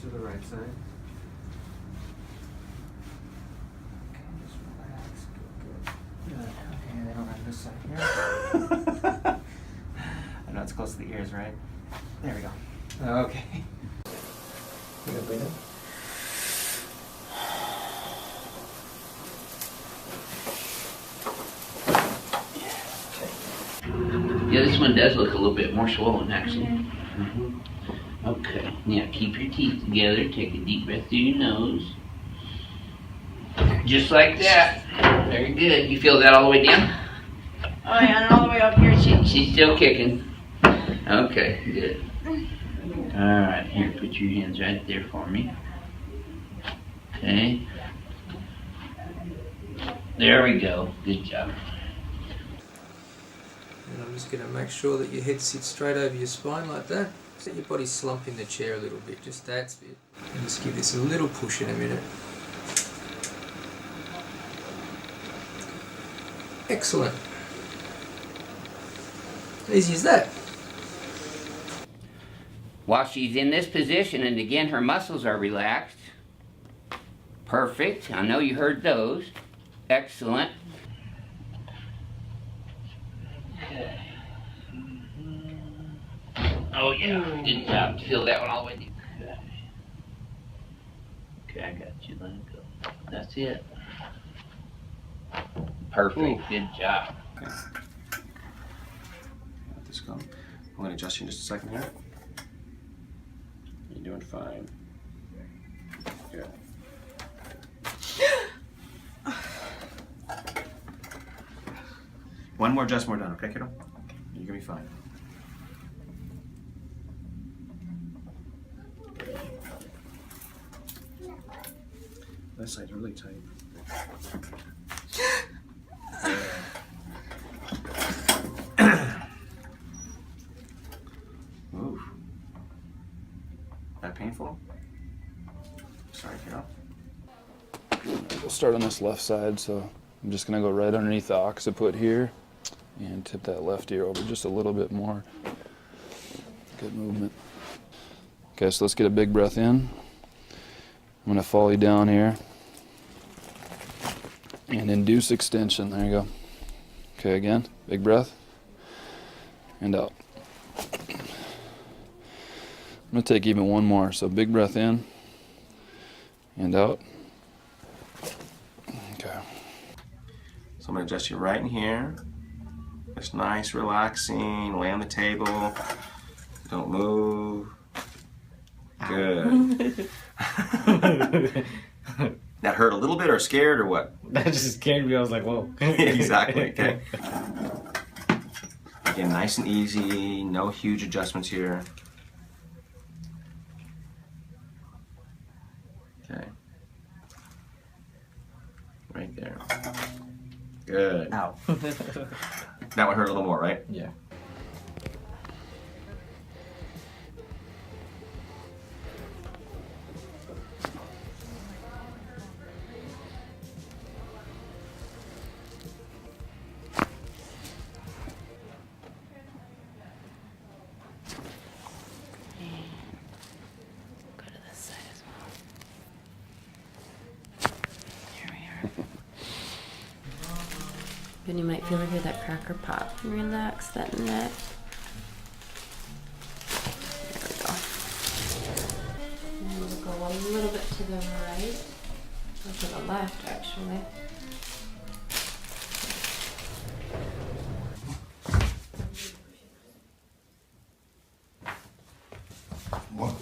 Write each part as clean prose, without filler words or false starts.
to the right side. Okay, just relax. Good. Good. Okay, then around this side here. I know it's close to the ears, right? There we go. Okay. You gonna breathe in? Yeah, this one does look a little bit more swollen, actually. Okay, now keep your teeth together. Take a deep breath through your nose. Just like that. Very good. You feel that all the way down? Oh yeah, and all the way up here. She's still kicking. Okay, good. Alright, here, put your hands right there for me. Okay. There we go. Good job. And I'm just going to make sure that your head sits straight over your spine like that. Let your body slump in the chair a little bit, just that bit. And just give this a little push in a minute. Excellent. Easy as that. While she's in this position, and again her muscles are relaxed. Perfect. I know you heard those. Excellent. Oh yeah, good job. Feel that one all the way down. Okay, I got you. Let it go. That's it. Perfect. Good job. Okay. Let this go. I'm going to adjust you in just a second here. You're doing fine. Good. One more adjustment, we're done, okay, kiddo? You're gonna be fine. That side's really tight. Oof. That painful? Sorry, kiddo. We'll start on this left side, so I'm just gonna go right underneath the occiput here and tip that left ear over just a little bit more. Good movement. Okay, so let's get a big breath in. I'm gonna follow you down here and induce extension. There you go. Okay, again, big breath and out. I'm gonna take even one more, so big breath in and out. Okay. So I'm going to adjust you right in here. Just nice, relaxing, lay on the table. Don't move. Good. That hurt a little bit or scared or what? That just scared me. I was like, whoa. Exactly, okay. Again, nice and easy, no huge adjustments here. Okay. Right there. Good. Ow. That one hurt a little more, right? Yeah. Go to this side as well. Here we are. Then you might feel like hear that cracker pop. Relax that neck. There we go. And we'll go a little bit to the right. Or to the left, actually. What?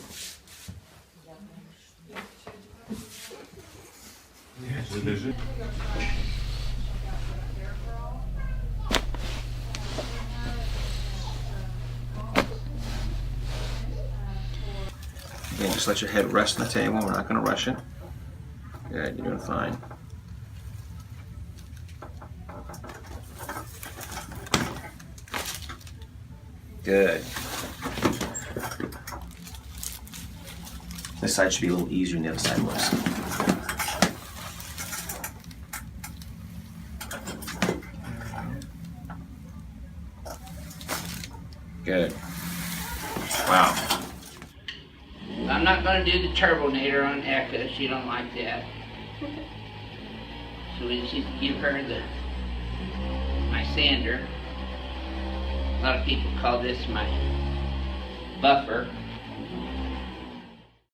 Again, just let your head rest on the table. We're not going to rush it. Good, you're doing fine. Good. This side should be a little easier than the other side was. Good. Wow. I'm not not going to do the turbonator on Eka. She don't like that. So we just give her my sander. A lot of people call this my buffer.